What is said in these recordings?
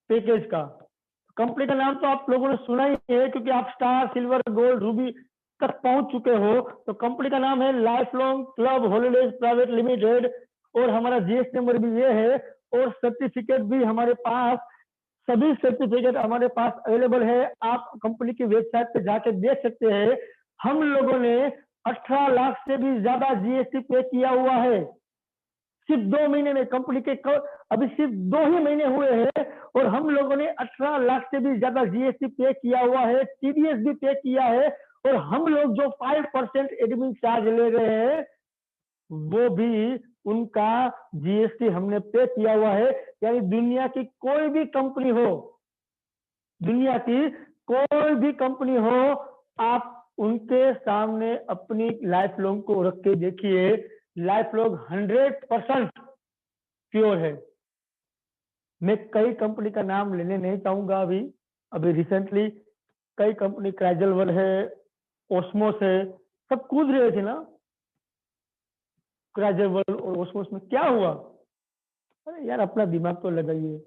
Package का। Company का नाम तो आप लोगों ने सुना ही है, क्योंकि आप स्टार, सिल्वर, गोल्ड, रूबी तक पहुंच चुके हो। तो कंपनी का नाम है life long club holidays private limited, और हमारा जीएसटी नंबर भी ये है, और सर्टिफिकेट भी हमारे पास, सभी सर्टिफिकेट हमारे पास अवेलेबल है। आप कंपनी की वेबसाइट पे जाके देख सकते हैं। हम लोगों ने 18 लाख से भी ज्यादा जीएसटी पे किया हुआ है सिर्फ 2 महीने में। कंपनी के अभी सिर्फ 2 ही महीने हुए हैं और हम लोगों ने 18 लाख से भी ज्यादा जीएसटी पे किया हुआ है, टीडीएस भी पे किया है, और हम लोग जो 5% एडमिन चार्ज ले रहे हैं वो भी उनका जीएसटी हमने पे किया हुआ है। यानी दुनिया की कोई भी कंपनी हो, दुनिया की कोई भी कंपनी हो, आप उनके सामने अपनी लाइफ लॉन्ग को रख के देखिए, लाइफ लॉन्ग 100% प्योर है। मैं कई कंपनी का नाम लेने नहीं चाहूंगा। अभी रिसेंटली कई कंपनी, क्राइजल है, ओस्मोस है, सब कूद रहे थे ना क्राइजल और ओस्मोस में। क्या हुआ? अरे यार, अपना दिमाग तो लगाइए।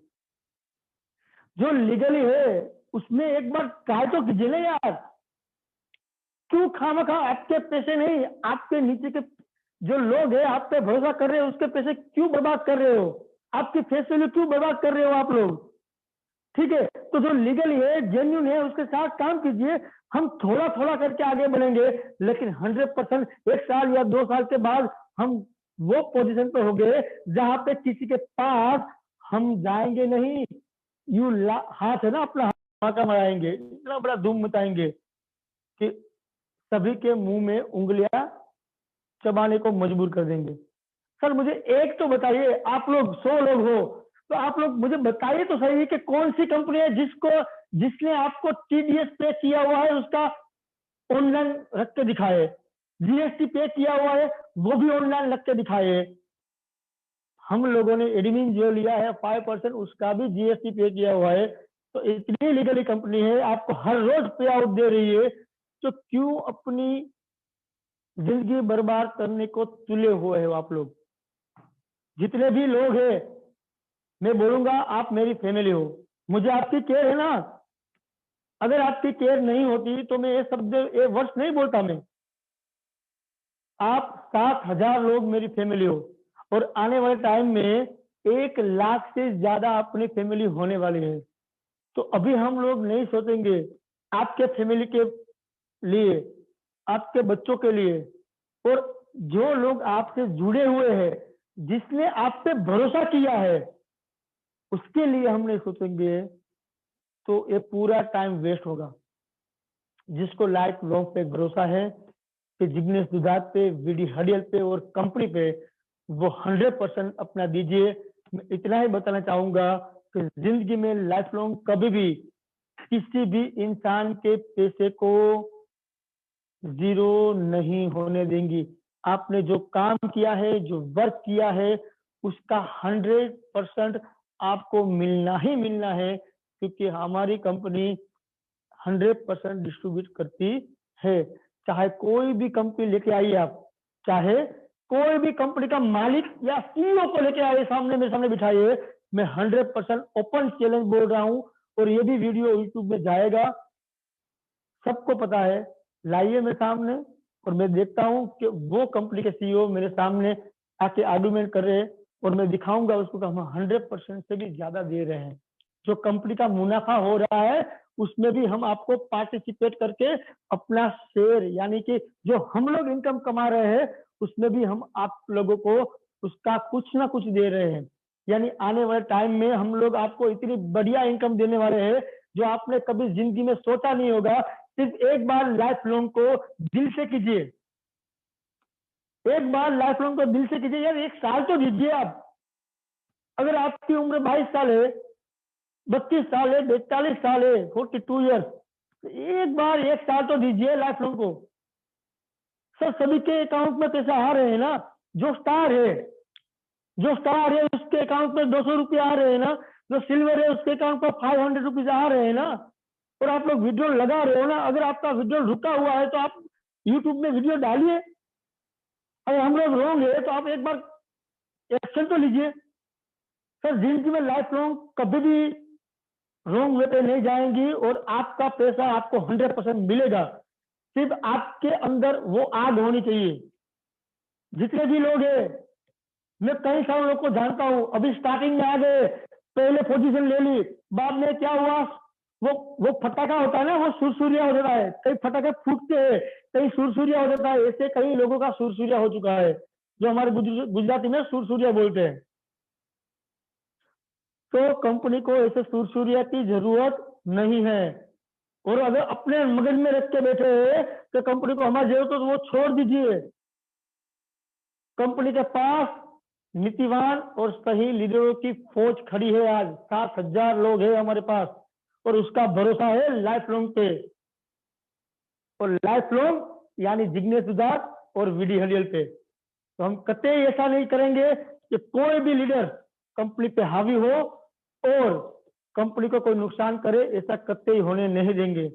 जो लीगली है उसमें एक बार ट्राई तो कीजिए ना यार। क्यों खामखा आपके पैसे नहीं, आपके नीचे के जो लोग हैं आप पे भरोसा कर रहे हो, उसके पैसे क्यों बर्बाद कर रहे हो? आपकी फेस वैल्यू क्यों बर्बाद कर रहे हो आप लोग? ठीक है, तो जो लीगल है, जेन्यून है, उसके साथ काम कीजिए। हम थोड़ा थोड़ा करके आगे बढ़ेंगे, लेकिन 100% 1 साल या 2 साल के बाद हम वो पोजीशन पे होंगे जहां पे किसी के पास हम जाएंगे नहीं। हाथ है ना अपना, हाथ मराएंगे, इतना बड़ा धूम मचाएंगे कि सभी के मुंह में उंगलियां चबाने को मजबूर कर देंगे। सर मुझे एक तो बताइए, आप लोग 100 लोग हो तो आप लोग मुझे बताइए तो सही कि कौन सी कंपनी है जिसने आपको टीडीएस पे किया हुआ है उसका ऑनलाइन रख के दिखाए, जीएसटी पे किया हुआ है वो भी ऑनलाइन रख के दिखाए। हम लोगों ने एडमिन जो लिया है 5%, उसका भी जीएसटी पे किया हुआ है। तो इतनी लीगली कंपनी है, आपको हर रोज पे आउट दे रही है, तो क्यों अपनी जिंदगी बर्बाद करने को तुले हुए हो आप लोग? जितने भी लोग हैं, मैं बोलूंगा आप मेरी फैमिली हो, मुझे आपकी केयर है ना। अगर आपकी केयर नहीं होती तो मैं ये वर्ड्स नहीं बोलता। मैं, आप 7,000 लोग मेरी फैमिली हो, और आने वाले टाइम में 1 लाख से ज्यादा अपनी फैमिली होने वाली है। तो अभी हम लोग नहीं सोचेंगे आपके फैमिली के लिए, आपके बच्चों के लिए, और जो लोग आपसे जुड़े हुए हैं, जिसने आप पे भरोसा किया है, उसके लिए हम नहीं सोचेंगे तो ये पूरा टाइम वेस्ट होगा। जिसको लाइफ लॉन्ग पे भरोसा है कि जिग्नेश दुधात पे, वीडी हडियल पे और कंपनी पे, वो 100% अपना दीजिए। मैं इतना ही बताना चाहूंगा कि जिंदगी में लाइफ लॉन्ग कभी भी किसी भी इंसान के पैसे को जीरो नहीं होने देंगी। आपने जो काम किया है, जो वर्क किया है, उसका 100% आपको मिलना ही मिलना है, क्योंकि हमारी कंपनी 100% डिस्ट्रीब्यूट करती है। चाहे कोई भी कंपनी लेके आइए आप, चाहे कोई भी कंपनी का मालिक या सीईओ को लेके आइए, सामने मेरे सामने बिठाइए, मैं 100% ओपन चैलेंज बोल रहा हूं। और ये भी वीडियो यूट्यूब में जाएगा, सबको पता है। लाइए मेरे सामने, और मैं देखता हूं कि वो कंपनी के सीईओ मेरे सामने आके आर्गुमेंट कर रहे हैं, और मैं दिखाऊंगा उसको कि हम 100% से भी ज्यादा दे रहे हैं। जो कंपनी का मुनाफा हो रहा है उसमें भी हम आपको पार्टिसिपेट करके अपना शेयर, यानी कि जो हम लोग इनकम कमा रहे हैं उसमें भी हम आप लोगों को उसका कुछ ना कुछ दे रहे हैं। यानी आने वाले टाइम में हम लोग आपको इतनी बढ़िया इनकम देने वाले हैं जो आपने कभी जिंदगी में सोचा नहीं होगा। सिर्फ एक बार लाइफ लॉन्ग को दिल से कीजिए, एक बार लाइफ लॉन्ग को दिल से कीजिए यार। 1 साल तो दीजिए आप। अगर आपकी उम्र 22 साल है, 32 साल है, 42 साल है, 42 ईयर्स, तो एक बार 1 साल तो दीजिए लाइफ लॉन्ग को। सर सभी के अकाउंट में पैसा आ रहे हैं ना। जो स्टार है, जो स्टार है उसके अकाउंट में 200 रुपये आ रहे हैं ना। जो सिल्वर है उसके अकाउंट में 500 रुपीज आ रहे हैं ना। और आप लोग विड्रॉल लगा रहे हो ना। अगर आपका विड्रॉल रुका हुआ है तो आप यूट्यूब में वीडियो डालिए। अगर हम लोग रॉन्ग है तो आप एक बार एक्शन तो लीजिए। सर जिंदगी में लाइफ लॉन्ग कभी भी रॉन्ग वे पे नहीं जाएंगी और आपका पैसा आपको 100% मिलेगा। सिर्फ आपके अंदर वो आग होनी चाहिए। जितने भी लोग हैं, मैं कई सारे लोग को जानता हूं, अभी स्टार्टिंग में आ गए, पहले पोजीशन ले ली, बाद में क्या हुआ, वो फटाका होता है ना, वो सुरसुरिया हो जाता है, कई फटाके फूटते हैं, कई सुरसुरिया हो जाता है। ऐसे कई लोगों का सुरसुरिया हो चुका है, जो हमारे गुजराती में सुरसुरिया बोलते हैं। तो कंपनी को ऐसे सुरसुरिया की जरूरत नहीं है। और अगर अपने मगज में रख के बैठे हैं तो कंपनी को हमारी जरूरत है, तो वो छोड़ दीजिए। कंपनी के पास नीतिवान और सही लीडरों की फौज खड़ी है। आज 7,000 लोग हैं हमारे पास, और उसका भरोसा है लाइफ लॉन्ग पे। और लाइफ लॉन्ग यानी जिग्नेश सुधार और वीडी हलियल पे। तो हम कतई ऐसा नहीं करेंगे कि कोई भी लीडर कंपनी पे हावी हो और कंपनी को कोई नुकसान करे, ऐसा कतई होने नहीं देंगे।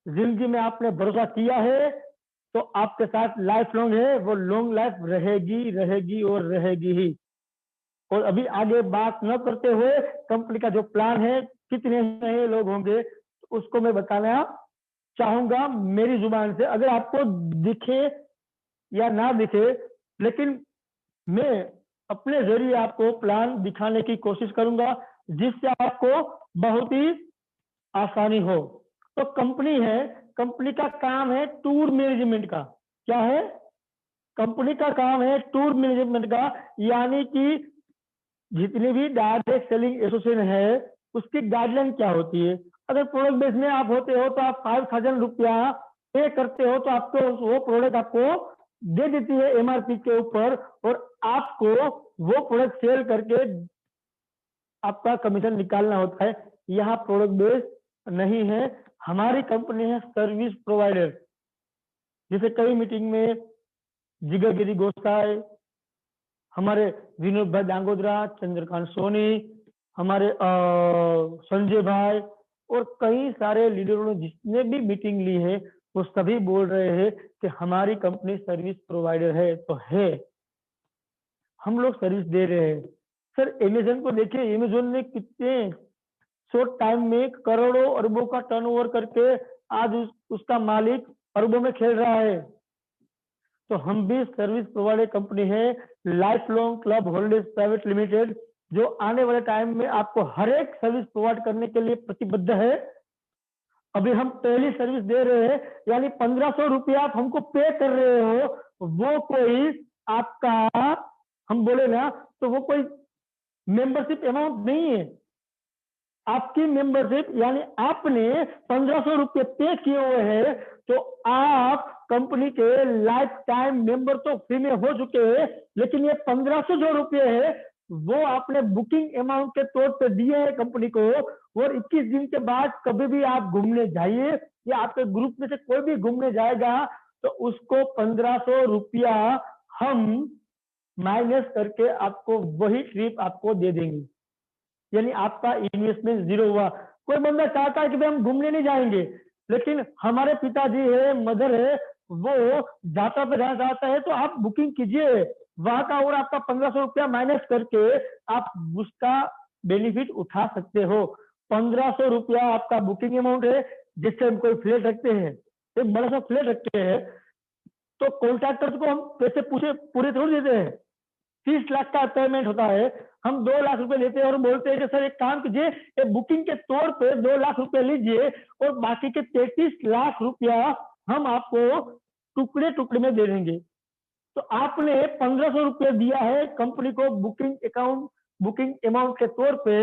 जिंदगी में आपने भरोसा किया है तो आपके साथ लाइफ लॉन्ग है, वो लॉन्ग लाइफ रहेगी रहेगी और रहेगी ही। और अभी आगे बात न करते हुए कंपनी का जो प्लान है, कितने नए लोग होंगे, उसको मैं बताना चाहूंगा मेरी जुबान से। अगर आपको दिखे या ना दिखे, लेकिन मैं अपने जरिए आपको प्लान दिखाने की कोशिश करूंगा, जिससे आपको बहुत ही आसानी हो। तो कंपनी है, कंपनी का काम है टूर मैनेजमेंट का। क्या है? कंपनी का काम है टूर मैनेजमेंट का, यानी कि जितनी भी डायरेक्ट सेलिंग एसोसिएशन है, उसकी गाइडलाइन क्या होती है। अगर प्रोडक्ट बेस में आप होते हो तो आप 5,000 रुपया पे करते हो, तो आपको वो प्रोडक्ट आपको दे देती है एमआरपी के ऊपर, और आपको वो प्रोडक्ट सेल करके आपका कमीशन निकालना होता है। यहाँ प्रोडक्ट बेस नहीं है। हमारी कंपनी है सर्विस प्रोवाइडर। जैसे कई मीटिंग में जिगरगिरी गोसाई, हमारे विनोद भाई डांगोदरा, चंद्रकांत सोनी, हमारे संजय भाई, और कई सारे लीडरों ने जितने भी मीटिंग ली है, वो सभी बोल रहे हैं कि हमारी कंपनी सर्विस प्रोवाइडर है। तो है, हम लोग सर्विस दे रहे हैं। सर अमेजन को देखिए, अमेजन ने कितने शॉर्ट टाइम में करोड़ों अरबों का टर्नओवर करके आज उसका मालिक अरबों में खेल रहा है। तो हम भी सर्विस प्रोवाइडर कंपनी है, life long club holidays private limited, जो आने वाले टाइम में आपको हर एक सर्विस प्रोवाइड करने के लिए प्रतिबद्ध है। अभी हम पहली सर्विस दे रहे हैं, यानी 1,500 रुपया आप हमको पे कर रहे हो, वो कोई आपका, हम बोले ना, तो वो कोई मेंबरशिप अमाउंट नहीं है। आपकी मेंबरशिप यानी आपने 1,500 रुपये पे किए हुए हैं, तो आप कंपनी के लाइफ टाइम मेंबर तो फ्री में हो चुके हैं, लेकिन ये 1,500 जो रुपये है, वो आपने बुकिंग अमाउंट के तौर पे दिए हैं कंपनी को। और 21 दिन के बाद कभी भी आप घूमने जाइए, या आपके ग्रुप में से कोई भी घूमने जाएगा, तो उसको 1,500 रुपया हम माइनस करके आपको वही ट्रिप आपको दे देंगे। यानी आपका इन्वेस्टमेंट जीरो हुआ। कोई बंदा चाहता है कि भाई हम घूमने नहीं जाएंगे, लेकिन हमारे पिताजी है, मदर है, वो जाता पे जाना चाहता है, तो आप बुकिंग कीजिए वहां का, और आपका 1,500 रुपया माइनस करके आप उसका बेनिफिट उठा सकते हो। 1,500 रुपया आपका बुकिंग अमाउंट है। जिससे हम कोई फ्लैट रखते हैं, एक बड़ा सा फ्लैट रखते हैं, तो कॉन्ट्रैक्टर्स को हम पैसे पूरे थोड़ी देते हैं। 30 लाख का पेमेंट होता है, हम 2 लाख रुपए लेते हैं और बोलते हैं कि सर एक काम कीजिए, ये बुकिंग के तौर पे 2 लाख रुपए लीजिए, और बाकी के 33 लाख रुपया हम आपको टुकड़े टुकड़े में दे देंगे। तो आपने 1,500 रुपये दिया है कंपनी को बुकिंग अमाउंट के तौर पे,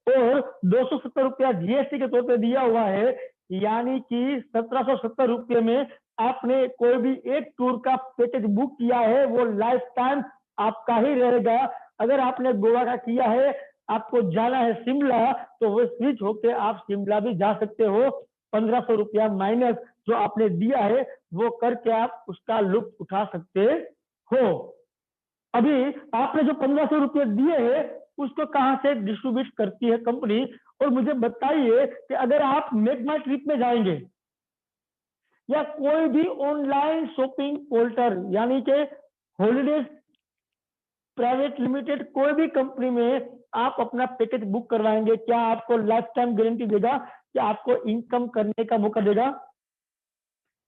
और 270 रुपया जीएसटी के तौर पे दिया हुआ है, यानी कि 1,770 रुपये में आपने कोई भी एक टूर का पैकेज बुक किया है, वो लाइफ टाइम आपका ही रहेगा। अगर आपने गोवा का किया है, आपको जाना है शिमला, तो वो स्विच होके आप शिमला भी जा सकते हो। 1,500 रुपया माइनस जो आपने दिया है, वो करके आप उसका लुत्फ उठा सकते हो। अभी आपने जो 1,500 रुपये दिए हैं, उसको कहां से डिस्ट्रीब्यूट करती है कंपनी? और मुझे बताइए कि अगर आप मेक माई ट्रिप में जाएंगे, या कोई भी ऑनलाइन शॉपिंग पोर्टल, यानी कि हॉलीडेज प्राइवेट लिमिटेड कोई भी कंपनी में आप अपना पैकेज बुक करवाएंगे, क्या आपको लाइफ टाइम गारंटी देगा कि आपको इनकम करने का मौका देगा?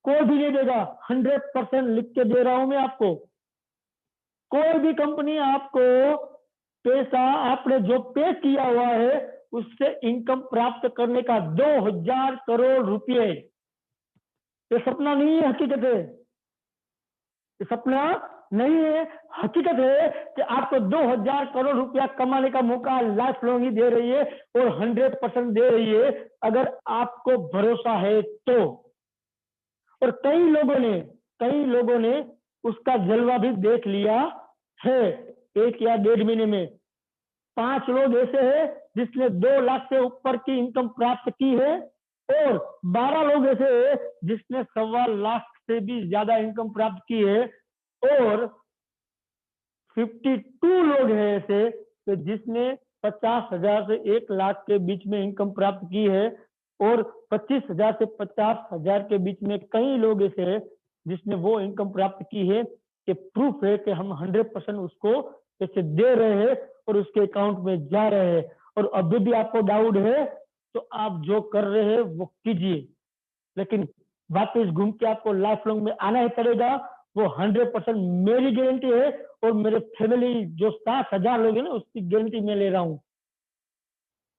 कोई भी नहीं देगा। 100% लिख के दे रहा हूं मैं आपको। कोई भी कंपनी आपको पैसा आपने जो पे किया हुआ है उससे इनकम प्राप्त करने का 2000 करोड़ रुपए, ये सपना नहीं है, हकीकत है। ये सपना नहीं है, हकीकत है कि आपको 2000 करोड़ रुपया कमाने का मौका लाइफ लॉन्ग ही दे रही है और 100% दे रही है अगर आपको भरोसा है तो। और कई लोगों ने उसका जलवा भी देख लिया है। 1 या 1.5 महीने में 5 लोग ऐसे हैं जिसने 2 लाख से ऊपर की इनकम प्राप्त की है और 12 लोग ऐसे हैं जिसने 1.25 लाख से भी ज्यादा इनकम प्राप्त की है और 52 लोग हैं ऐसे कि जिसने 50,000 से 1 लाख के बीच में इनकम प्राप्त की है और 25,000 से 50,000 के बीच में कई लोग ऐसे हैं जिसने वो इनकम प्राप्त की है कि प्रूफ है कि हम 100% उसको पैसे दे रहे हैं और उसके अकाउंट में जा रहे हैं। और अभी भी आपको डाउट है तो आप जो कर रहे हैं वो कीजिए, लेकिन वापस घूम के आपको लाइफ लॉन्ग में आना ही पड़ेगा। वो 100% मेरी गारंटी है और मेरे फैमिली जो 7,000 लोग हैं ना उसकी गारंटी मैं ले रहा हूँ,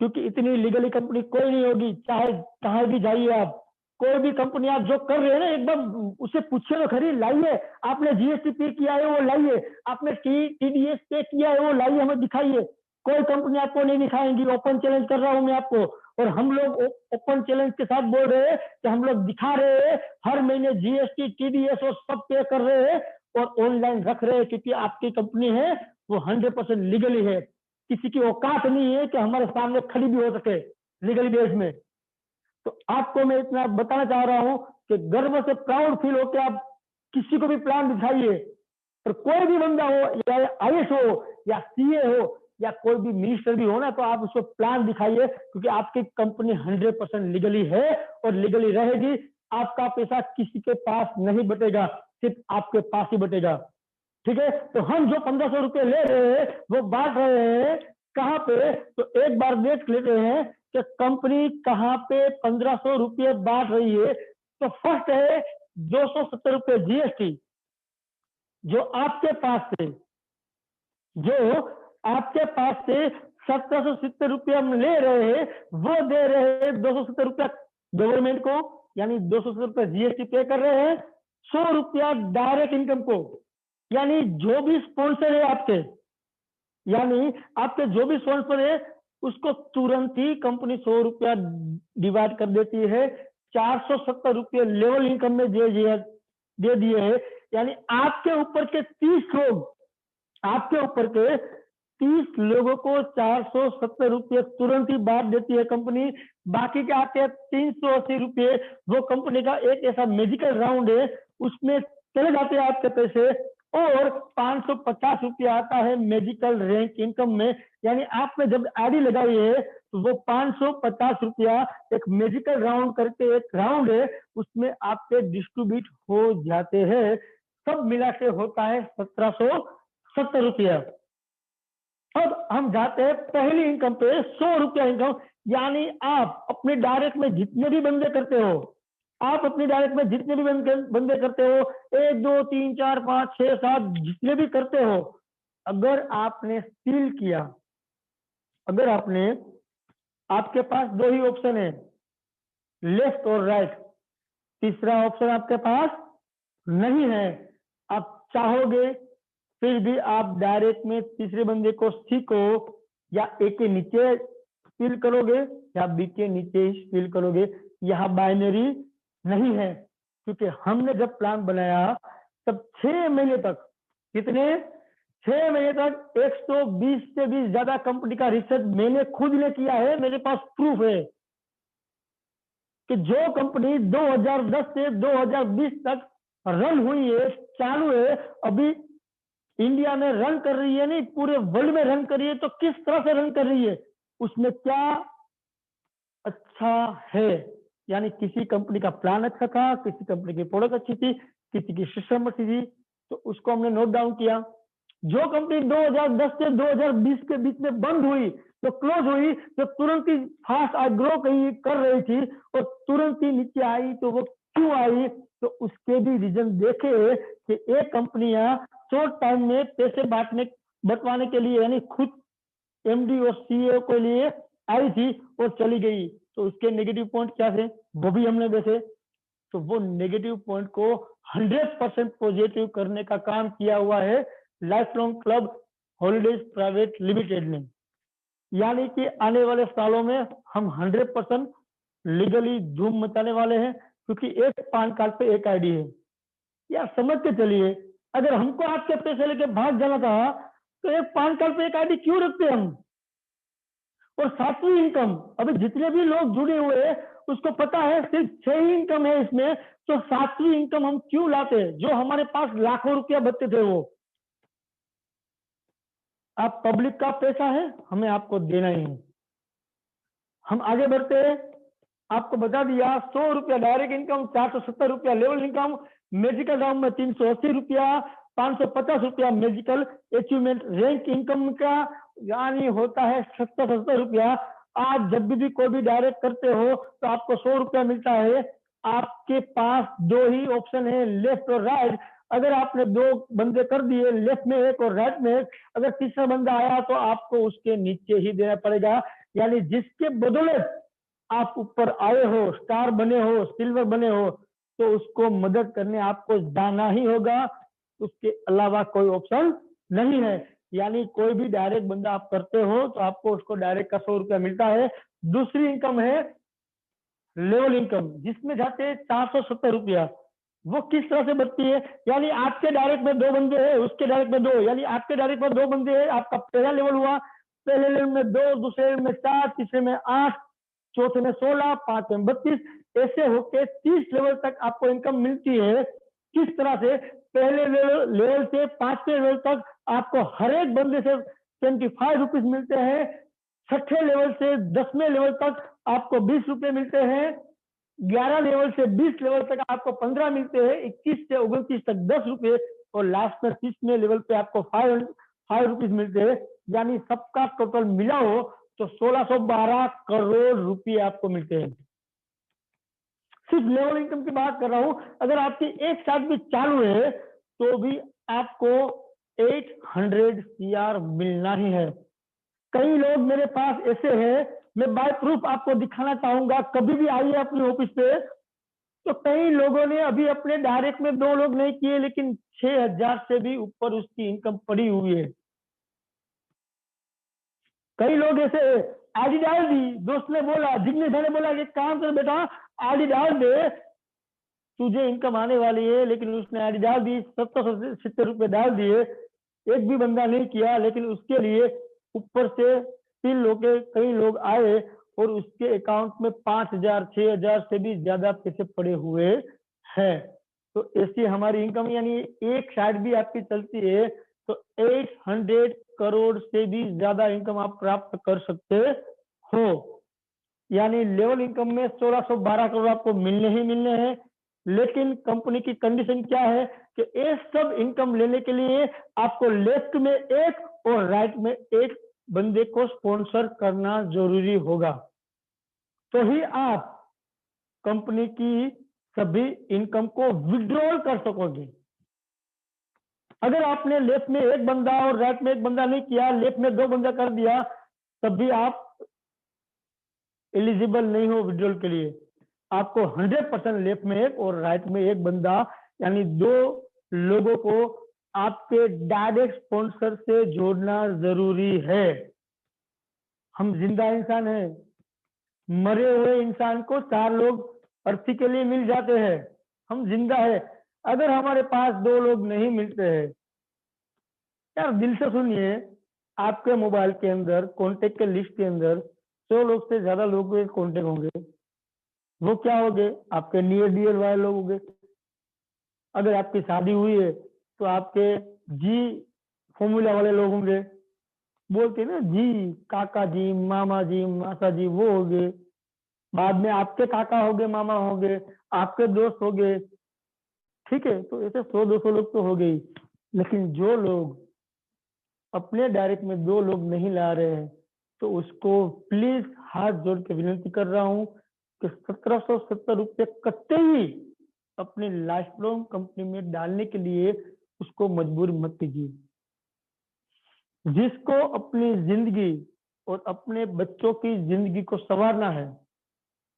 क्योंकि इतनी लीगली कंपनी कोई नहीं होगी। चाहे कहाँ भी जाइए आप, कोई भी कंपनी आप जो कर रहे हैं ना एकदम उससे पूछिए तो खरी, लाइए। आपने जीएसटी पे किया है वो लाइए, आपने टीडीएस पे किया है वो लाइए, हमें दिखाइए। कोई कंपनी आपको नहीं दिखाएंगी। ओपन चैलेंज कर रहा हूं मैं आपको, और हम लोग ओपन चैलेंज के साथ बोल रहे हैं कि हम लोग दिखा रहे हैं हर महीने जीएसटी टीडीएस और सब पे कर रहे हैं और ऑनलाइन रख रहे हैं, क्योंकि आपकी कंपनी है वो 100% लीगली है। किसी की औकात नहीं है कि हमारे सामने खड़ी भी हो सके लीगली बेस में। तो आपको मैं इतना बताना चाह रहा हूं कि गर्व से प्राउड फील होकर आप किसी को भी प्लान दिखाइए। और कोई भी बंदा हो, या आईएएस हो या सीए हो या कोई भी मिनिस्टर भी हो ना, तो आप उसको प्लान दिखाइए, क्योंकि आपकी कंपनी 100% लीगली है और लीगली रहेगी। आपका पैसा किसी के पास नहीं बटेगा, सिर्फ आपके पास ही बटेगा। ठीक है, तो हम जो 1500 रुपये ले रहे हैं वो बांट रहे हैं कहाँ पे, तो एक बार देख लेते हैं कि कंपनी कहाँ पे 1500 रुपये बांट रही है। तो फर्स्ट है 270 रुपये जीएसटी, जो आपके पास से जो आपके पास से 1770 रुपये हम ले रहे हैं, वो दे रहे हैं 270 रुपया गवर्नमेंट को, यानी 270 रुपये जीएसटी पे कर रहे हैं। 100 रुपया डायरेक्ट इनकम को, यानी जो भी स्पॉन्सर है आपके जो भी स्पॉन्सर है उसको तुरंत ही कंपनी 100 रुपया डिवाइड कर देती है। 470 रुपये लेवल इनकम में दे दिए है, यानी आपके ऊपर के 30 लोगों को 470 रुपये तुरंत ही बांट देती है कंपनी। बाकी के आते हैं 380 रुपये, वो कंपनी का एक ऐसा मैजिकल राउंड है, उसमें चले जाते हैं आपके पैसे। और 550 रुपये आता है मेडिकल रैंक इनकम में, यानी आपने जब आईडी लगाई है तो वो 550 रुपया एक मेडिकल राउंड करके एक राउंड है, उसमें आपके डिस्ट्रीब्यूट हो जाते हैं। सब मिला के होता है 1770 रुपया। अब हम जाते हैं पहली इनकम पे, 100 रुपया इनकम, यानी आप अपने डायरेक्ट में जितने भी बंदे करते हो, बंदे करते हो, 1 2 3 4 5 6 7 जितने भी करते हो, अगर आपने स्टील किया, आपके पास 2 ही ऑप्शन है, लेफ्ट और राइट। तीसरा ऑप्शन आपके पास नहीं है। आप चाहोगे फिर भी आप डायरेक्ट में तीसरे बंदे को सीखो, या ए के नीचे स्टील करोगे या बी के नीचे स्टील करोगे। यह बाइनरी नहीं है, क्योंकि हमने जब प्लान बनाया तब 6 महीने तक, कितने 6 महीने तक 120 से भी ज्यादा कंपनी का रिसर्च मैंने खुद ने किया है। मेरे पास प्रूफ है कि जो कंपनी 2010 से 2020 तक रन हुई है, चालू है, अभी इंडिया में रन कर रही है, नहीं पूरे वर्ल्ड में रन कर रही है, तो किस तरह से रन कर रही है, उसमें क्या अच्छा है। यानी किसी कंपनी का प्लान अच्छा था, किसी कंपनी की प्रोडक्ट अच्छी थी, किसी की सिस्टम अच्छी थी, तो उसको हमने नोट डाउन किया। जो कंपनी 2010 से 2020 के बीच में बंद हुई, तो क्लोज हुई, तो तुरंत ही फास्ट ग्रो कर रही थी और तुरंत ही नीचे आई, तो वो क्यों आई? तो उसके भी रीजन देखे कि एक कंपनियां शॉर्ट टाइम में पैसे बंटवाने के लिए, यानी खुद एमडी और सीईओ के लिए आई थी और चली गई। तो उसके नेगेटिव पॉइंट क्या थे, वो भी हमने देखे। तो वो नेगेटिव पॉइंट को 100% पॉजिटिव करने का काम किया हुआ है life long club holidays private limited ने। यानी कि आने वाले सालों में हम 100% लीगली धूम मचाने वाले हैं, क्योंकि एक पान कार्ड पे एक आईडी है। यार समझ के चलिए, अगर हमको आपके पैसे लेके भाग जाना था, तो एक पान कार्ड पे एक आईडी क्यों रखते हम? और सातवीं इनकम, अभी जितने भी लोग जुड़े हुए हैं उसको पता है सिर्फ 6 ही इनकम है इसमें, तो सातवीं इनकम हम क्यों लाते? जो हमारे पास लाखों रुपया बचते थे वो। आप पब्लिक का पैसा है, हमें आपको देना ही है। हम आगे बढ़ते हैं, आपको बता दिया 100 रुपया डायरेक्ट इनकम, 470 रुपया लेवल इनकम, मेडिकल राउंड में 380 रुपया, 550 रुपया मेडिकल अचीवमेंट रैंक इनकम का, यानी होता है 70 रुपया। आप जब भी कोई भी डायरेक्ट करते हो तो आपको 100 रुपया मिलता है। आपके पास दो ही ऑप्शन है, लेफ्ट और राइट। अगर आपने दो बंदे कर दिए, लेफ्ट में एक और राइट में एक, अगर तीसरा बंदा आया तो आपको उसके नीचे ही देना पड़ेगा। यानी जिसके बदौलत आप ऊपर आए हो, स्टार बने हो, सिल्वर बने हो, तो उसको मदद करने आपको जाना ही होगा, उसके अलावा कोई ऑप्शन नहीं है। यानी कोई भी डायरेक्ट बंदा आप करते हो तो आपको उसको डायरेक्ट का 100 रुपया मिलता है। दूसरी इनकम है लेवल इनकम, जिसमें जाते हैं 470 रुपया। वो किस तरह से बढ़ती है? यानी आपके डायरेक्ट में दो बंदे हैं, उसके डायरेक्ट में दो, यानी आपके डायरेक्ट में दो बंदे हैं, आपका पहला लेवल हुआ, पहले लेवल में 2, दूसरे लेवल में 4, तीसरे में 8, चौथे में 16, पांचवें में 32, ऐसे होके 30 लेवल तक आपको इनकम मिलती है। किस तरह से? पहले लेवल से 5वें लेवल तक आपको हर एक बंदे से 25 रुपीज मिलते हैं। 6ठे लेवल से 10वें लेवल तक आपको 20 रुपए मिलते हैं। 11 लेवल से 20 लेवल तक आपको 15 मिलते हैं। 21 से 29 तक 10 रुपए, और लास्ट में 30वें लेवल पे आपको 5 रुपीज मिलते हैं। यानी सबका टोटल मिला हो तो 1612 करोड़ रुपए आपको मिलते हैं। सिर्फ लेवल इनकम की बात कर रहा हूं। अगर आपकी एक साथ भी चालू है तो भी आपको 800 CR मिलना ही है। कई लोग मेरे पास ऐसे हैं, मैं बाय प्रूफ आपको दिखाना चाहूंगा, कभी भी आइए अपनी ऑफिस पे। तो कई लोगों ने अभी अपने डायरेक्ट में 2 लोग नहीं किए, लेकिन 6000 से भी ऊपर उसकी इनकम पड़ी हुई है। कई लोग ऐसे आईडी डाल दी, दोस्त ने बोला, जिग्नेश भाई ने बोला कि काम कर बेटा, आईडी डाल दे, तुझे इनकम आने वाली है। लेकिन उसने आईडी डाल दी, 70 रुपए डाल दिए, एक भी बंदा नहीं किया। लेकिन उसके लिए ऊपर से 3 लोग कई लोग आए और उसके अकाउंट में 5000 6000 से भी ज्यादा पैसे पड़े हुए हैं। तो ऐसी हमारी इनकम, यानी एक साइड भी आपकी चलती है तो 800 करोड़ से भी ज्यादा इनकम आप प्राप्त कर सकते हो। यानी लेवल इनकम में 1612 करोड़ आपको मिलने ही मिलने हैं। लेकिन कंपनी की कंडीशन क्या है कि ये सब इनकम लेने के लिए आपको लेफ्ट में एक और राइट में एक बंदे को स्पॉन्सर करना जरूरी होगा, तो ही आप कंपनी की सभी इनकम को विड्रॉल कर सकोगे। अगर आपने लेफ्ट में एक बंदा और राइट में एक बंदा नहीं किया, लेफ्ट में 2 बंदा कर दिया, तब भी आप एलिजिबल नहीं हो विड्रॉल के लिए। आपको 100% लेफ्ट में एक और राइट में एक बंदा, यानी 2 लोगों को आपके डायरेक्ट स्पॉन्सर से जोड़ना जरूरी है। हम जिंदा इंसान हैं, मरे हुए इंसान को 4 लोग अर्थी के लिए मिल जाते हैं, हम जिंदा है। अगर हमारे पास 2 लोग नहीं मिलते हैं, यार दिल से सुनिए, आपके मोबाइल के अंदर कॉन्टेक्ट के लिस्ट के अंदर 100 लोग से ज्यादा लोगों के कॉन्टेक्ट होंगे। वो क्या होंगे? आपके नियर डियर वाले लोग होंगे। अगर आपकी शादी हुई है तो आपके जी फॉर्मूला वाले लोग होंगे, बोलते हैं ना जी, काका जी, मामा जी, मासा जी, वो होंगे। बाद में आपके काका होंगे, मामा होंगे, आपके दोस्त होंगे। ठीक है, तो ऐसे 100-200 लोग तो हो गए। लेकिन जो लोग अपने डायरेक्ट में 2 लोग नहीं ला रहे हैं, तो उसको प्लीज हाथ जोड़ के विनती कर रहा हूँ कि 1770 रुपये कतई ही अपनी लाइफ लॉन्ग कंपनी में डालने के लिए उसको मजबूर मत कीजिए। जिसको अपनी जिंदगी और अपने बच्चों की जिंदगी को संवारना है,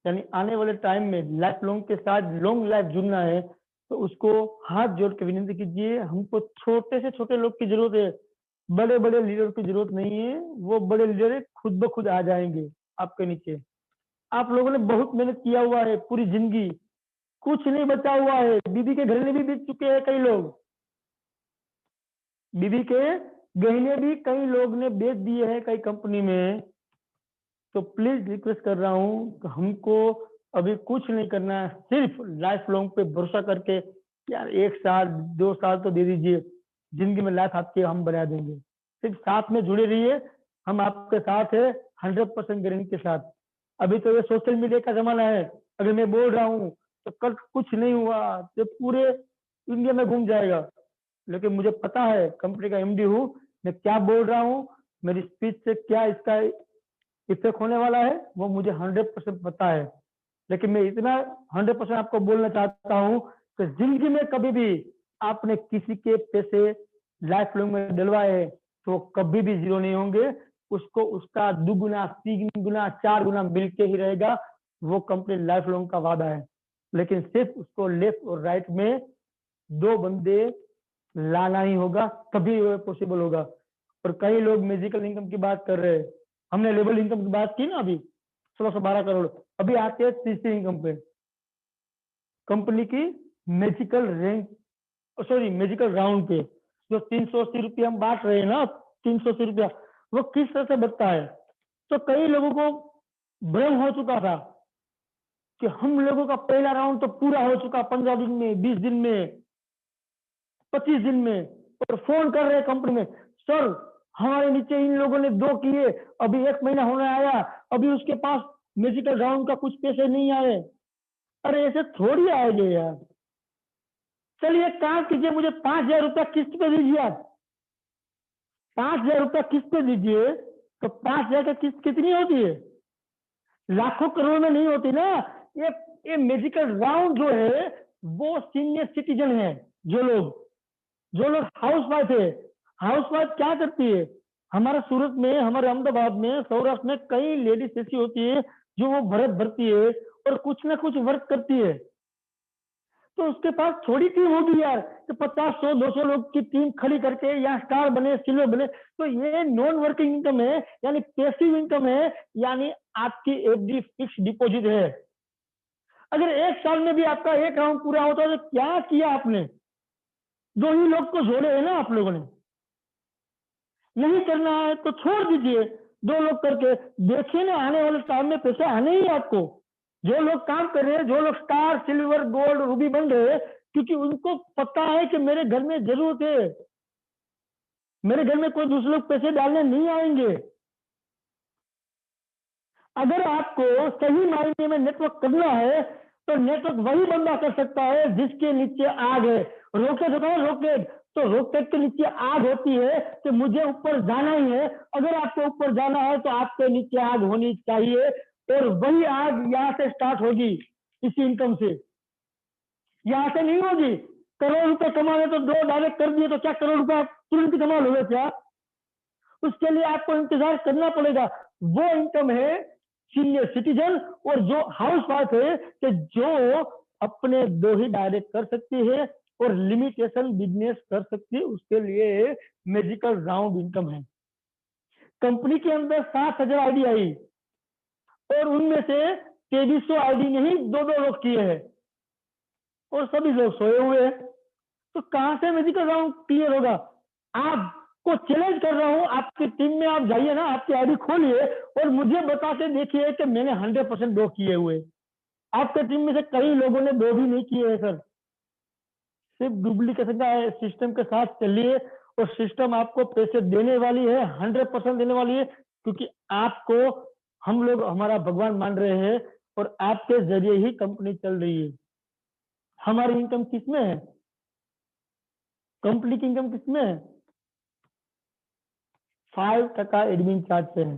यानी आने वाले टाइम में लाइफ लॉन्ग के साथ लॉन्ग लाइफ जुड़ना है, तो उसको हाथ जोड़ के विनती कीजिए। हमको छोटे से छोटे लोग की जरूरत है, बड़े बड़े लीडर की जरूरत नहीं है। वो बड़े लीडर खुद ब खुद आ जाएंगे आपके नीचे। आप लोगों ने बहुत मेहनत किया हुआ है पूरी जिंदगी, कुछ नहीं बचा हुआ है। बीबी के गहने भी बेच चुके हैं कई लोग, बीबी के गहने भी कई लोग ने बेच दिए हैं कई कंपनी में। तो प्लीज रिक्वेस्ट कर रहा हूँ कि हमको अभी कुछ नहीं करना है, सिर्फ लाइफ लॉन्ग पे भरोसा करके यार 1 साल 2 साल तो दे दीजिए, जिंदगी में लाइफ आपकी हम बना देंगे। सिर्फ साथ में जुड़े रहिए, हम आपके साथ है 100% गारंटी के साथ। अभी तो ये सोशल मीडिया का जमाना है, अगर मैं बोल रहा हूँ तो कल कुछ नहीं हुआ तो पूरे इंडिया में घूम जाएगा। लेकिन मुझे पता है, कंपनी का एमडी हूँ, मैं क्या बोल रहा हूँ, मेरी स्पीच से क्या इसका इफेक्ट होने वाला है वो मुझे 100% पता है। लेकिन मैं इतना 100% आपको बोलना चाहता हूँ कि जिंदगी में कभी भी आपने किसी के पैसे लाइफ लॉन्ग में डलवाए तो कभी भी जीरो नहीं होंगे। उसको उसका 2 गुना 3 गुना 4 गुना मिलके ही रहेगा। वो कंपनी लाइफ लॉन्ग का वादा है, लेकिन सिर्फ उसको लेफ्ट और राइट में 2 बंदे लाना ही होगा, तभी वो पॉसिबल होगा। और कई लोग म्यूजिकल इनकम की बात कर रहे हैं, हमने लेबल इनकम की बात की ना अभी 1612 करोड़। अभी आते हैं तीसरी इनकम पे, कंपनी की magical rank, sorry magical round पे। जो 380 रुपया हम बांट रहे हैं ना, 380 रुपया, वो किस तरह से बढ़ता है। तो कई लोगों को भ्रम हो चुका था कि हम लोगों का पहला राउंड तो पूरा हो चुका 15 दिन में, 20 दिन में, 25 दिन में, और फोन कर रहे कंपनी में, सर हमारे नीचे इन लोगों ने 2 किए, अभी 1 महीना होने आया, अभी उसके पास म्यूजिकल राउंड का कुछ पैसे नहीं आए। अरे ऐसे थोड़ी आएंगे यार। चलिए काम कीजिए, मुझे 5,000 रुपया किस्त पे दीजिए आप, 5,000 रुपया किस्त पे दीजिए। तो 5,000 की किस्त कितनी होती है? लाखों करोड़ में नहीं होती ना। ये म्यूजिकल राउंड जो है वो सीनियर सिटीजन है, जो लोग हाउस वाइफ है। हाउस वाइफ क्या करती है? हमारे सूरत में, हमारे अहमदाबाद में, सौराष्ट्र में कई लेडीज ऐसी होती है जो वो भरत भरती है और कुछ ना कुछ वर्क करती है। तो उसके पास थोड़ी टीम होगी यार कि 50 100 200 लोग की टीम खड़ी करके यहाँ स्टार बने, सिल्वर बने। तो ये नॉन वर्किंग इनकम है, यानी पैसिव इनकम है, यानी आपकी एफडी फिक्स डिपॉजिट है। अगर 1 साल में भी आपका 1 राउंड पूरा होता है तो क्या किया आपने? 2 ही लोग को जोड़े हैं ना आप लोगों ने। नहीं करना है तो छोड़ दीजिए, 2 लोग करके देखिए ना, आने वाले टाइम में पैसे आने ही आपको। जो लोग काम कर रहे हैं, जो लोग स्टार सिल्वर गोल्ड रूबी बन रहे हैं, क्योंकि उनको पता है कि मेरे घर में जरूरत है, मेरे घर में कोई दूसरे लोग पैसे डालने नहीं आएंगे। अगर आपको सही मायने में नेटवर्क करना है तो नेटवर्क वही बंदा कर सकता है जिसके नीचे आग है। रॉकेट होता है रॉकेट, तो रॉकेट के नीचे आग होती है कि मुझे ऊपर जाना ही है। अगर आपको ऊपर जाना है तो आपके नीचे आग होनी चाहिए, और वही आग यहाँ से स्टार्ट होगी, इसी इनकम से। यहाँ से नहीं होगी। करोड़ रुपए कमाने तो 2 डायरेक्ट कर दिए तो क्या करोड़ रुपए तुरंत कमा लोगे क्या? उसके लिए आपको इंतजार करना पड़ेगा। वो इनकम है सीनियर सिटीजन और जो हाउस वाइफ है कि जो अपने 2 ही डायरेक्ट कर सकती है और लिमिटेशन बिजनेस कर सकती है, उसके लिए मैजिकल राउंड इनकम है। कंपनी के अंदर 7,000 आईडी आई और उनमें से 2300 आईडी नहीं 2-2 लोग किए हैं और सभी लोग सोए हुए हैं। तो कहां से मैजिकल राउंड क्लियर होगा? आपको चैलेंज कर रहा हूं, आपकी टीम में आप जाइए ना, आपकी आईडी खोलिए और मुझे बता के देखिए कि मैंने 100% 2 किए हुए। आपके टीम में से कई लोगों ने 2 भी नहीं किए हैं सर। सिर्फ डुप्लीकेशन का सिस्टम के साथ चलिए और सिस्टम आपको पैसे देने वाली है, 100% देने वाली है, क्योंकि आपको हम लोग हमारा भगवान मान रहे हैं और आपके जरिए ही कंपनी चल रही है। हमारी इनकम किसमें है? कंपनी की इनकम किसमें है? 5% एडमिन चार्ज पे है।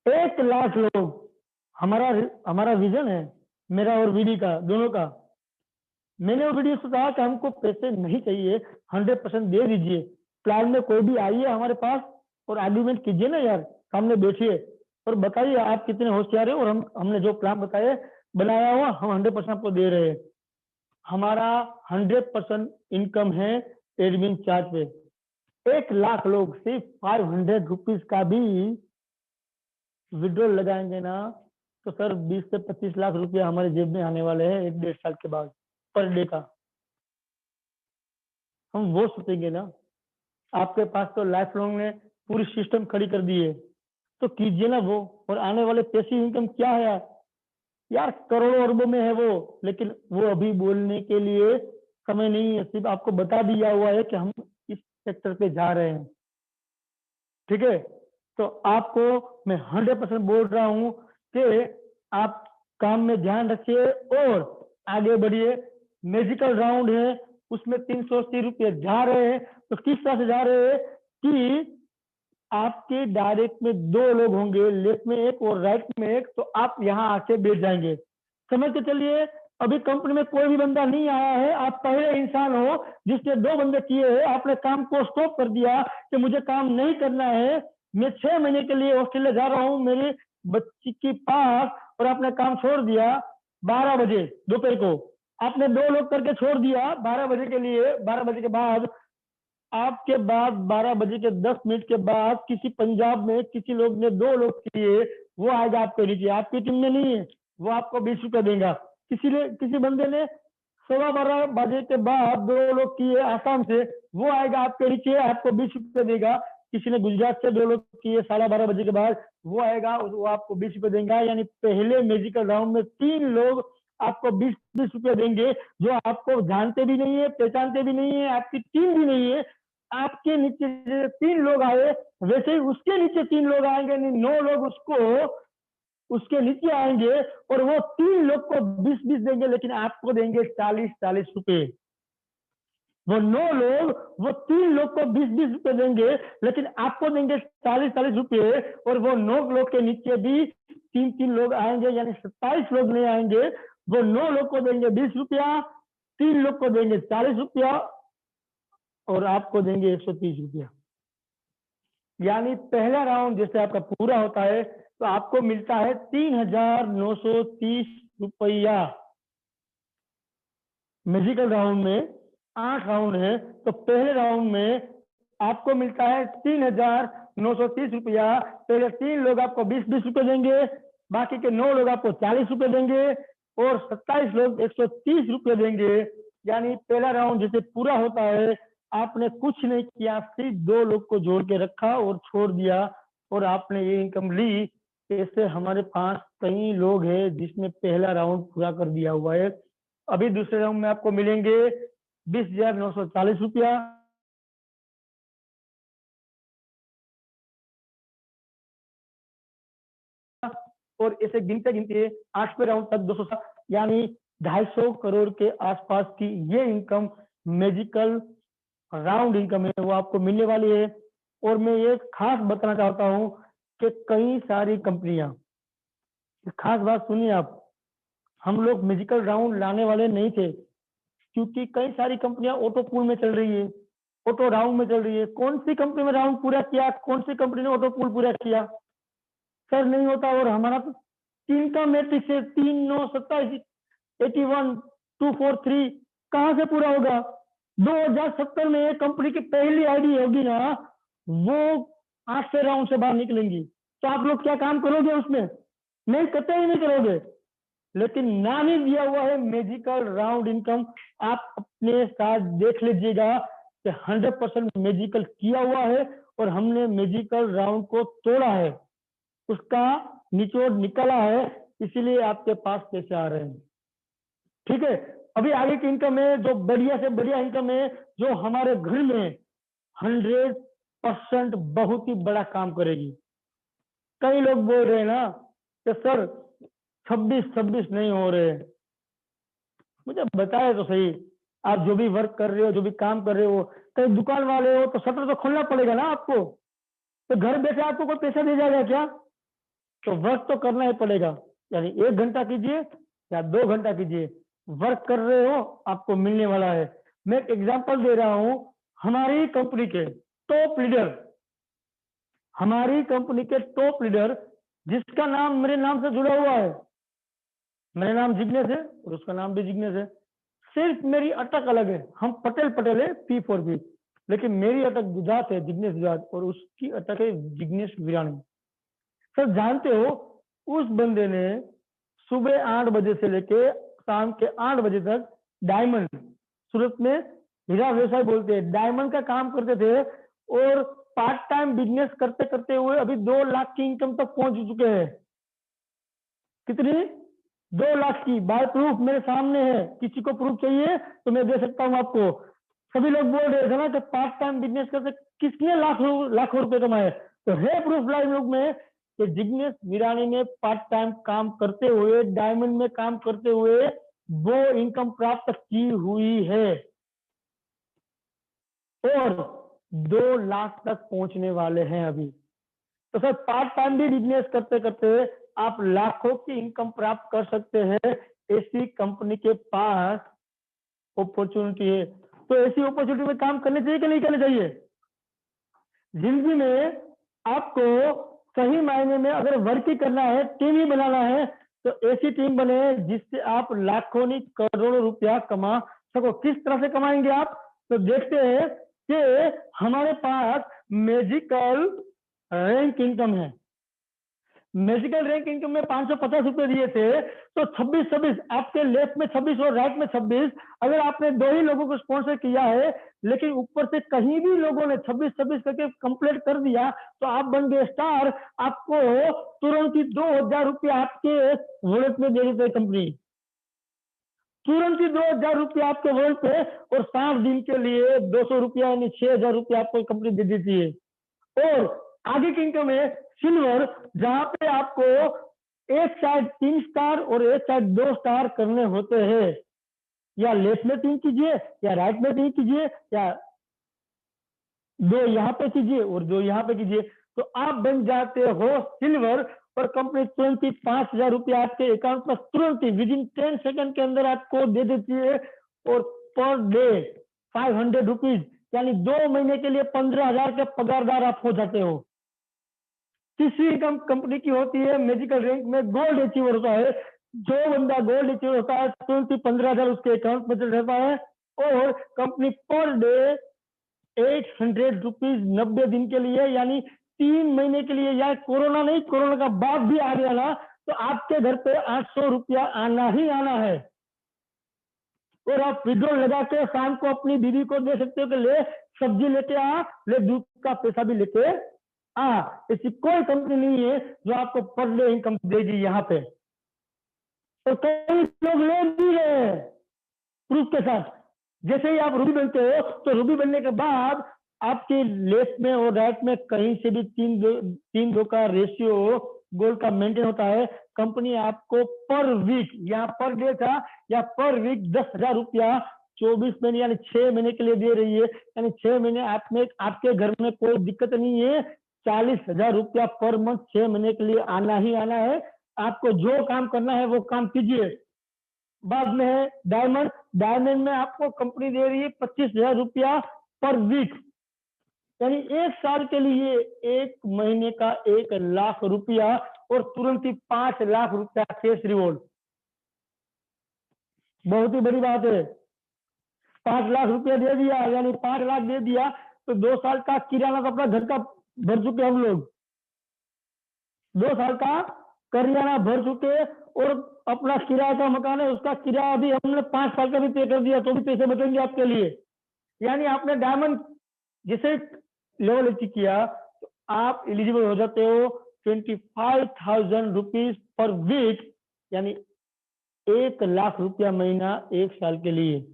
1 लाख लोग, हमारा हमारा विजन है, मेरा और वीडी का, दोनों का। मैंने वो वीडियो से कहा कि हमको पैसे नहीं चाहिए, 100% दे दीजिए। प्लान में कोई भी आइए हमारे पास और आर्ग्यूमेंट कीजिए ना यार, सामने बैठिए और बताइए आप कितने होशियार हैं, और हमने जो प्लान बनाया हुआ हम 100% आपको दे रहे हैं। हमारा 100% इनकम है एडमिन चार्ज पे। 1 लाख लोग सिर्फ 500 रुपीज का भी विड्रॉल लगाएंगे ना, तो सर 20 से 25 लाख रुपया हमारे जेब में आने वाले हैं 1-1.5 साल के बाद, पर डे का। हम वो सोचेंगे ना। आपके पास तो लाइफ लॉन्ग ने पूरी सिस्टम खड़ी कर दी है, तो कीजिए ना वो। और आने वाले पैसिव इनकम क्या है यार, यार करोड़ों अरबों में है वो, लेकिन वो अभी बोलने के लिए समय नहीं है। सिर्फ आपको बता दिया हुआ है कि हम इस सेक्टर पे जा रहे हैं, ठीक है। तो आपको मैं 100% बोल रहा हूं कि आप काम में ध्यान रखिए और आगे बढ़िए। मैजिकल राउंड है, उसमें 380 रुपये जा रहे हैं। तो किस तरह से जा रहे हैं कि आपके डायरेक्ट में 2 लोग होंगे, लेफ्ट में एक और राइट में एक, तो आप यहाँ आके बैठ जाएंगे। समझ के चलिए, अभी कंपनी में कोई भी बंदा नहीं आया है, आप पहले इंसान हो जिसने 2 बंदे किए हैं। आपने काम को स्टॉप कर दिया कि मुझे काम नहीं करना है, मैं 6 महीने के लिए ऑस्ट्रेलिया जा रहा हूँ मेरी बच्ची के पास, और आपने काम छोड़ दिया 12 बजे दोपहर को। आपने 2 लोग करके छोड़ दिया 12 बजे के लिए। 12 बजे के बाद आपके बाद 12 बजे के 10 मिनट के बाद किसी पंजाब में किसी लोग ने 2 लोग किए, वो आएगा आपके नीचे, आपकी टीम में नहीं है, वो आपको 20 रुपये देगा। किसी बंदे ने 12:15 बजे के बाद 2 लोग किए आसाम से, वो आएगा आपके नीचे, आपको 20 रुपये देगा। किसी ने गुजरात से 2 लोग किए 12:30 बजे के बाद, वो आएगा, वो आपको 20 रुपये देगा। यानी पहले मैजिकल राउंड में 3 लोग आपको 20-20 रुपये देंगे, जो आपको जानते भी नहीं है, पहचानते भी नहीं है, आपकी टीम भी नहीं है। आपके नीचे 3 लोग आए, वैसे ही उसके नीचे 3 लोग आएंगे, 9 लोग उसके नीचे आएंगे, और वो 3 लोग को 20-20 देंगे, लेकिन आपको देंगे 40-40 रुपए। वो 9 लोग वो 3 लोग को 20-20 रुपए देंगे, लेकिन आपको देंगे 40-40 रुपए। और वो 9 लोग के नीचे भी 3-3 लोग आएंगे, यानी 27 लोग नहीं आएंगे। वो 9 लोग को देंगे 20 रुपया, 3 लोग को देंगे 40 रुपया, और आपको देंगे 130 रुपया। यानी पहला राउंड जैसे आपका पूरा होता है तो आपको मिलता है 3,930 रुपया। मैजिकल राउंड में 8 राउंड है, तो पहले राउंड में आपको मिलता है 3,930 रुपया। पहले 3 लोग आपको 20-20 रुपये देंगे, बाकी के 9 लोग आपको 40 रुपये देंगे, और 27 लोग 130 रुपये देंगे। यानी पहला राउंड जैसे पूरा होता है, आपने कुछ नहीं किया, सिर्फ 2 लोग को जोड़ के रखा और छोड़ दिया, और आपने ये इनकम ली। ऐसे हमारे पास कई लोग हैं जिसने पहला राउंड पूरा कर दिया हुआ है। अभी दूसरे राउंड में आपको मिलेंगे 20,940 रुपया। और ऐसे गिनते गिनते 8वें राउंड तक 207, यानी 250 करोड़ के आसपास की ये इनकम मैजिकल राउंड इनकम है, वो आपको मिलने वाली है। और मैं ये खास बताना चाहता हूँ कि कई सारी कंपनियां, खास बात सुनिए आप, हम लोग मैजिकल राउंड लाने वाले नहीं थे, क्योंकि कई सारी कंपनियां ऑटो पूल में चल रही है, ऑटो राउंड में चल रही है। कौन सी कंपनी में राउंड पूरा किया, कौन सी कंपनी ने ऑटो पूल पूरा किया? सर नहीं होता। और हमारा तो 3 का मैट्रिक्स है, 3, 9, 27, 81, 243, कहां से पूरा होगा? 2070 में एक कंपनी की पहली आईडी होगी ना, वो 8वें राउंड से बाहर निकलेंगी, तो आप लोग क्या काम करोगे उसमें? नहीं, कतई नहीं करोगे। लेकिन नाम ही दिया हुआ है मैजिकल राउंड इनकम। आप अपने साथ देख लीजिएगा कि 100% मैजिकल किया हुआ है, और हमने मैजिकल राउंड को तोड़ा है, उसका निचोड़ निकला है, इसीलिए आपके पास पैसे आ रहे हैं। ठीक है, अभी आगे की इनकम है जो बढ़िया से बढ़िया इनकम है, जो हमारे घर में 100% बहुत ही बड़ा काम करेगी। कई लोग बोल रहे हैं ना कि सर 26 नहीं हो रहे। मुझे बताए तो सही, आप जो भी वर्क कर रहे हो, जो भी काम कर रहे हो, कहीं दुकान वाले हो तो शटर तो खोलना पड़ेगा ना आपको। तो घर बैठे आपको कोई पैसा दे जाएगा क्या? तो वर्क तो करना ही पड़ेगा, यानी 1 घंटा कीजिए या 2 घंटा कीजिए, वर्क कर रहे हो, आपको मिलने वाला है। मैं एक एग्जांपल दे रहा हूं, हमारी कंपनी के टॉप लीडर, हमारी कंपनी के टॉप लीडर जिसका नाम मेरे नाम से जुड़ा हुआ है, मेरा नाम जिग्नेश है और उसका नाम भी जिग्नेश है, सिर्फ मेरी अटक अलग है, हम पटेल पटेल है पी फॉर पी, लेकिन मेरी अटक गुजरात है, जिग्नेश गुजरात, और उसकी अटक है जिग्नेश विरानी। सर जानते हो, उस बंदे ने सुबह 8 बजे से लेके शाम के 8 बजे तक डायमंड, सूरत में हीरा व्यवसाय बोलते हैं, डायमंड का काम करते थे, और पार्ट टाइम बिजनेस करते करते हुए अभी 2 लाख की इनकम तक पहुंच चुके हैं। कितनी? 2 लाख की, बाय प्रूफ मेरे सामने है, किसी को प्रूफ चाहिए तो मैं दे सकता हूं आपको। सभी लोग बोल रहे थे ना कि पार्ट टाइम बिजनेस करते किसने लाखों रुपए कमाए, तो है प्रूफ लाइव लोग में कि जिग्नेश विरानी ने पार्ट टाइम काम करते हुए, डायमंड में काम करते हुए वो इनकम प्राप्त की हुई है, और 2 लाख तक पहुंचने वाले हैं अभी। तो सर पार्ट टाइम भी बिजनेस करते करते आप लाखों की इनकम प्राप्त कर सकते हैं, ऐसी कंपनी के पास अपॉर्चुनिटी है। तो ऐसी अपॉर्चुनिटी में काम करने चाहिए कि नहीं करने चाहिए? जिंदगी में आपको सही मायने में अगर वर्क ही करना है, टीम ही बनाना है, तो ऐसी टीम बने जिससे आप लाखों नहीं करोड़ों रुपया कमा सको। किस तरह से कमाएंगे आप? तो देखते हैं कि हमारे पास मैजिकल रैंक इनकम है। मैजिकल रैंक इनकम में 550 रुपए दिए थे, तो 26-26 आपके लेफ्ट में 26 और राइट में 26, अगर आपने 2 ही लोगों को स्पॉन्सर किया है, लेकिन ऊपर से कहीं भी लोगों ने 26-26 करके कंप्लीट कर दिया, तो आप बन गए स्टार। आपको तुरंत ही 2000 रुपया आपके वॉलेट में दे देते है कंपनी, तुरंत ही 2000 रुपया आपके वॉलेट पे, और 60 दिन के लिए 200 रुपया यानी 6000 रुपया आपको कंपनी दे देती है। और आगे की इनकम है सिल्वर, जहां पे आपको एक साइड 3 स्टार और एक साइड 2 स्टार करने होते हैं, या लेफ्ट में 3 कीजिए या राइट में 3 कीजिए, या 2 यहाँ पे कीजिए और 2 यहाँ पे कीजिए, तो आप बन जाते हो सिल्वर। और कंपनी तुरंत ही 5000 रुपया आपके अकाउंट में तुरंत ही विद इन 10 सेकंड के अंदर आपको दे देती है, और पर डे 500 रुपीज, यानी 2 महीने के लिए 15,000 के पगारदार आप हो जाते हो। तीसरी इनकम कंपनी की होती है मैजिकल रैंक में गोल्ड अचीवर होता है। जो बंदा गोल्ड अचीवर होता है तुरंत ही 15,000 उसके अकाउंट में चल रहता है, और कंपनी पर डे 800 रुपीज 90 दिन के लिए, यानी 3 महीने के लिए, या कोरोना नहीं, कोरोना का बाद भी आ गया ना, तो आपके घर पे 800 रुपया आना ही आना है। और आप विड्रॉल लगा के शाम को अपनी बीवी को दे सकते हो कि ले सब्जी लेके आ, ले दूध का पैसा भी लेके आ। ऐसी कोई कंपनी नहीं है जो आपको पर डे इनकम देगी यहाँ पे, और कई लोग ले भी रहे हैं प्रूफ के साथ। जैसे ही आप रूबी बनते हो, तो रूबी बनने के बाद आपके लेफ्ट में और राइट में कहीं से भी 3-2 का रेशियो गोल्ड का मेंटेन होता है। कंपनी आपको पर वीक या पर डे का या पर वीक 10,000 रुपया 24 महीने यानी 6 महीने के लिए दे रही है, यानी 6 महीने आप में आपके घर में कोई दिक्कत नहीं है। 40,000 रुपया पर मंथ 6 महीने के लिए आना ही आना है। आपको जो काम करना है वो काम कीजिए। बाद में है डायमंड, डायमंड में आपको कंपनी दे रही है 25,000 रुपया पर वीक, यानी 1 साल के लिए 1 महीने का 1 लाख रुपया, और तुरंत ही 5 लाख रुपया कैश रिवॉर्ड। बहुत ही बड़ी बात है। 5 लाख रुपया दे दिया, यानी 5 लाख दे दिया, तो 2 साल का किराना तो अपना घर का भर चुके हम लोग, 2 साल का करियाना भर चुके, और अपना किराया का मकान है, उसका किराया भी हमने 5 साल का भी पे कर दिया, तो भी पैसे बचेंगे आपके लिए। यानी आपने डायमंड जैसे लेवल अचीव किया, तो आप एलिजिबल हो जाते हो 25,000 रुपीज पर वीक, यानी 1 लाख रुपया महीना 1 साल के लिए।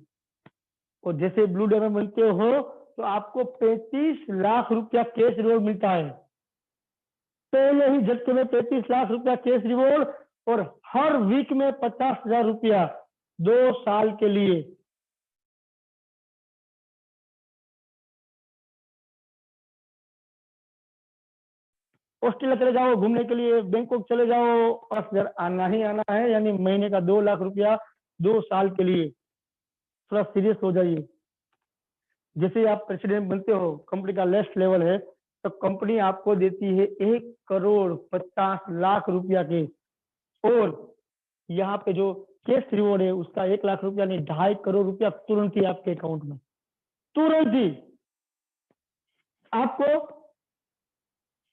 और जैसे ब्लू डायमंड बनते हो, तो आपको 35 लाख रुपया कैश रिवॉर्ड मिलता है, पहले ही झटके में 35 लाख रुपया कैश रिवॉर्ड, और हर वीक में 50,000 रुपया 2 साल के लिए। ऑस्ट्रेलिया चले जाओ घूमने के लिए, बैंकॉक चले जाओ, और अगर आना ही आना है यानी महीने का 2 लाख रुपया 2 साल के लिए, थोड़ा सीरियस हो जाइए। जैसे ही आप प्रेसिडेंट बनते हो, कंपनी का लेस्ट लेवल है, तो कंपनी आपको देती है 1,50,00,000 रुपया के, और यहाँ पे जो कैश रिवॉर्ड है उसका 1 लाख रुपया नहीं, 2.5 करोड़ रुपया तुरंत ही आपके अकाउंट में, तुरंत ही आपको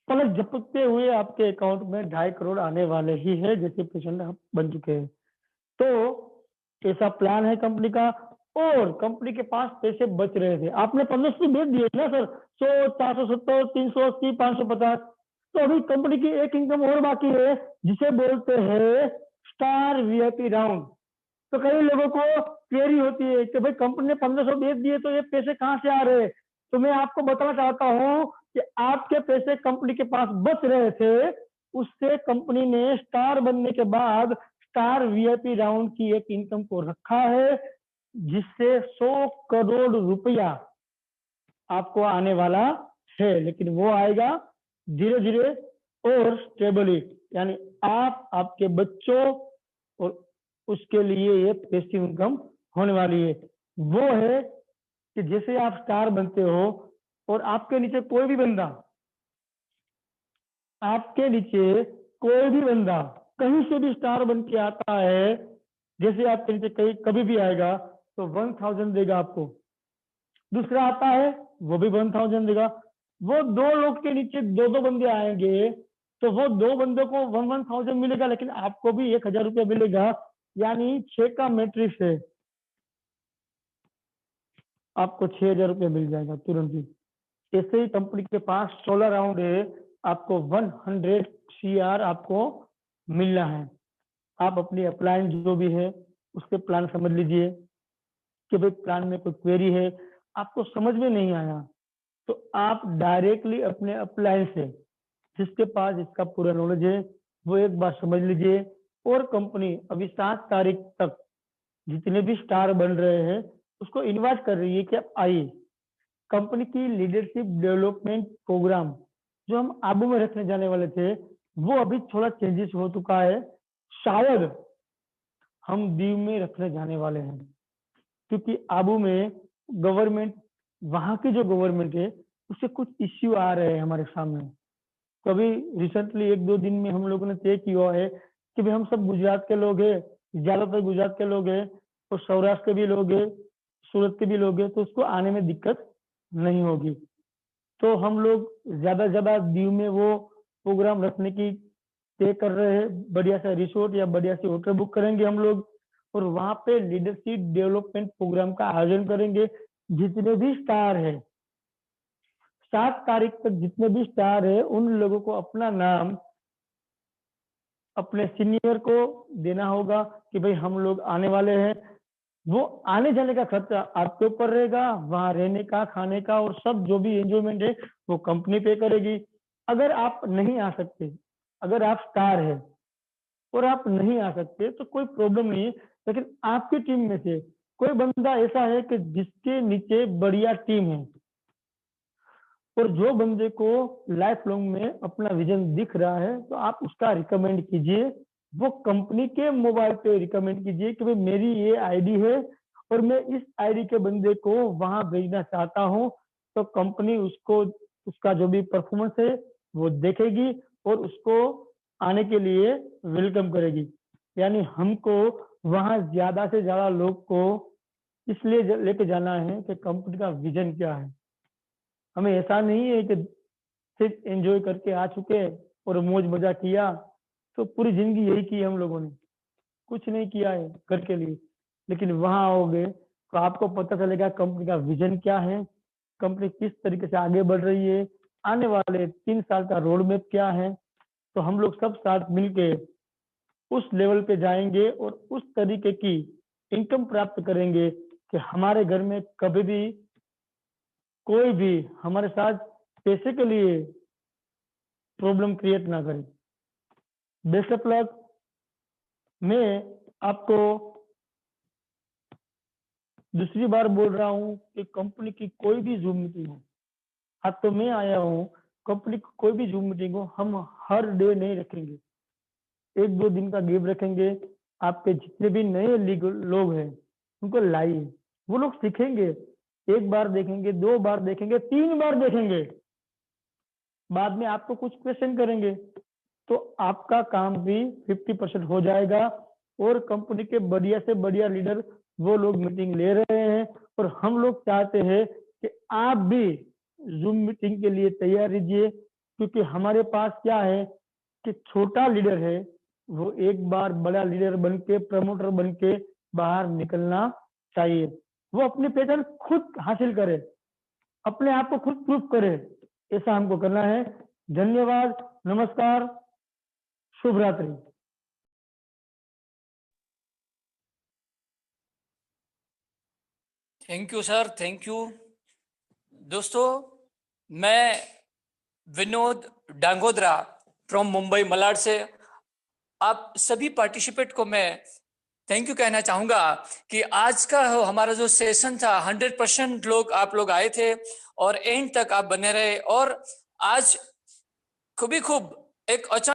पलक झपकते हुए आपके अकाउंट में 2.5 करोड़ आने वाले ही है, जैसे प्रेसिडेंट आप बन चुके हैं। तो ऐसा प्लान है कंपनी का। और कंपनी के पास पैसे बच रहे थे, आपने 1500 भेज दिए ना सर, 100, 470, 380, 550, तो अभी कंपनी की एक इनकम और बाकी है, जिसे बोलते हैं स्टार वीआईपी राउंड। तो कई लोगों को क्वेरी होती है कि भाई कंपनी ने 1500 भेज दिए तो ये पैसे कहाँ से आ रहे हैं। तो मैं आपको बताना चाहता हूँ कि आपके पैसे कंपनी के पास बच रहे थे, उससे कंपनी ने स्टार बनने के बाद स्टार वीआईपी राउंड की एक इनकम को रखा है, जिससे 100 करोड़ रुपया आपको आने वाला है। लेकिन वो आएगा धीरे धीरे और स्टेबली, यानी आप, आपके बच्चों और उसके लिए ये पैसिव इनकम होने वाली है। वो है कि जैसे आप स्टार बनते हो और आपके नीचे कोई भी बंदा, आपके नीचे कोई भी बंदा कहीं से भी स्टार बन के आता है, जैसे आपके नीचे कहीं कभी भी आएगा तो 1000 देगा आपको, दूसरा आता है वो भी 1000 देगा, वो 2 लोग के नीचे 2 बंदे आएंगे तो वो 2 बंदों को 1000 मिलेगा, लेकिन आपको भी 1000 रुपया मिलेगा, यानी 6 का मैट्रिक्स है, आपको 6000 रुपया मिल जाएगा तुरंत ही। ऐसे ही कंपनी के पास 16 राउंड है, आपको 100 CR आपको मिलना है। आप अपनी अप्लायंस जो भी है उसके प्लान समझ लीजिए कि भाई प्लान में कोई क्वेरी है, आपको समझ में नहीं आया, तो आप डायरेक्टली अपने अप्लायंस से, जिसके पास इसका पूरा नॉलेज है, वो एक बार समझ लीजिए। और कंपनी अभी 7 तारीख तक जितने भी स्टार बन रहे हैं उसको इनवाइट कर रही है कि आप आइए। कंपनी की लीडरशिप डेवलपमेंट प्रोग्राम जो हम आबू में रखने जाने वाले थे, वो अभी थोड़ा चेंजेस हो चुका है, शायद हम दीव में रखने जाने वाले हैं, क्योंकि आबू में गवर्नमेंट, वहाँ की जो गवर्नमेंट है उससे कुछ इश्यू आ रहे हैं हमारे सामने। तो अभी रिसेंटली 1-2 दिन में हम लोगों ने तय किया है कि भाई हम सब गुजरात के लोग हैं, ज्यादातर गुजरात के लोग हैं, और सौराष्ट्र के भी लोग हैं, सूरत के भी लोग हैं, तो उसको आने में दिक्कत नहीं होगी। तो हम लोग ज्यादा से ज्यादा दीव में वो प्रोग्राम रखने की तय कर रहे हैं, बढ़िया सा रिसोर्ट या बढ़िया सी होटल बुक करेंगे हम लोग, और वहां पे लीडरशिप डेवलपमेंट प्रोग्राम का आयोजन करेंगे। जितने भी स्टार है, 7 तारीख तक जितने भी स्टार है, उन लोगों को अपना नाम अपने सीनियर को देना होगा कि भाई हम लोग आने वाले हैं। वो आने जाने का खर्चा आपके ऊपर रहेगा, वहां रहने का, खाने का और सब जो भी एंजॉयमेंट है वो कंपनी पे करेगी। अगर आप नहीं आ सकते, अगर आप स्टार है और आप नहीं आ सकते तो कोई प्रॉब्लम नहीं है, लेकिन आपकी टीम में से कोई बंदा ऐसा है कि जिसके नीचे बढ़िया टीम है, और जो बंदे को लाइफ लॉन्ग में अपना विजन दिख रहा है, तो आप उसका रिकमेंड कीजिए, वो कंपनी के मोबाइल पे रिकमेंड कीजिए कि भाई मेरी ये आईडी है और मैं इस आईडी के बंदे को वहां भेजना चाहता हूं। तो कंपनी उसको, उसका जो भी परफॉर्मेंस है वो देखेगी और उसको आने के लिए वेलकम करेगी। यानी हमको वहां ज्यादा से ज्यादा लोग को इसलिए लेके जाना है कि कंपनी का विजन क्या है। हमें ऐसा नहीं है कि सिर्फ एंजॉय करके आ चुके और मौज मजा किया, तो पूरी जिंदगी यही की हम लोगों ने, कुछ नहीं किया है घर के लिए। लेकिन वहां आओगे तो आपको पता चलेगा कंपनी का विजन क्या है, कंपनी किस तरीके से आगे बढ़ रही है, आने वाले 3 साल का रोड मैप क्या है। तो हम लोग सब साथ मिलके उस लेवल पे जाएंगे और उस तरीके की इनकम प्राप्त करेंगे कि हमारे घर में कभी भी कोई भी हमारे साथ पैसे के लिए प्रॉब्लम क्रिएट ना करे। Best of luck. मैं आपको दूसरी बार बोल रहा हूं कि कंपनी की कोई भी जूम मीटिंग हो, हाँ तो मैं आया हूं कंपनी की कोई भी जूम मीटिंग हो, हम हर डे नहीं रखेंगे, 1-2 दिन का गैप रखेंगे। आपके जितने भी नए लोग हैं उनको लाइए, वो लोग सीखेंगे, 1 बार देखेंगे, 2 बार देखेंगे, 3 बार देखेंगे, बाद में आपको कुछ क्वेश्चन करेंगे, तो आपका काम भी 50% हो जाएगा। और कंपनी के बढ़िया से बढ़िया लीडर वो लोग मीटिंग ले रहे हैं, और हम लोग चाहते हैं कि आप भी जूम मीटिंग के लिए तैयार रहिए, क्योंकि हमारे पास क्या है कि छोटा लीडर है, वो एक बार बड़ा लीडर बन के, प्रमोटर बन के बाहर निकलना चाहिए। वो अपनी पहचान खुद हासिल करे, अपने आप को खुद प्रूफ करे, ऐसा हमको करना है। धन्यवाद, नमस्कार, शुभ रात्रि। Thank you sir, thank you. दोस्तों, मैं विनोद डांगोद्रा फ्रॉम मुंबई मलाड से आप सभी पार्टिसिपेट को मैं थैंक यू कहना चाहूंगा कि आज का हमारा जो सेशन था 100% लोग आप लोग आए थे और एंड तक आप बने रहे, और आज खूब एक अचानक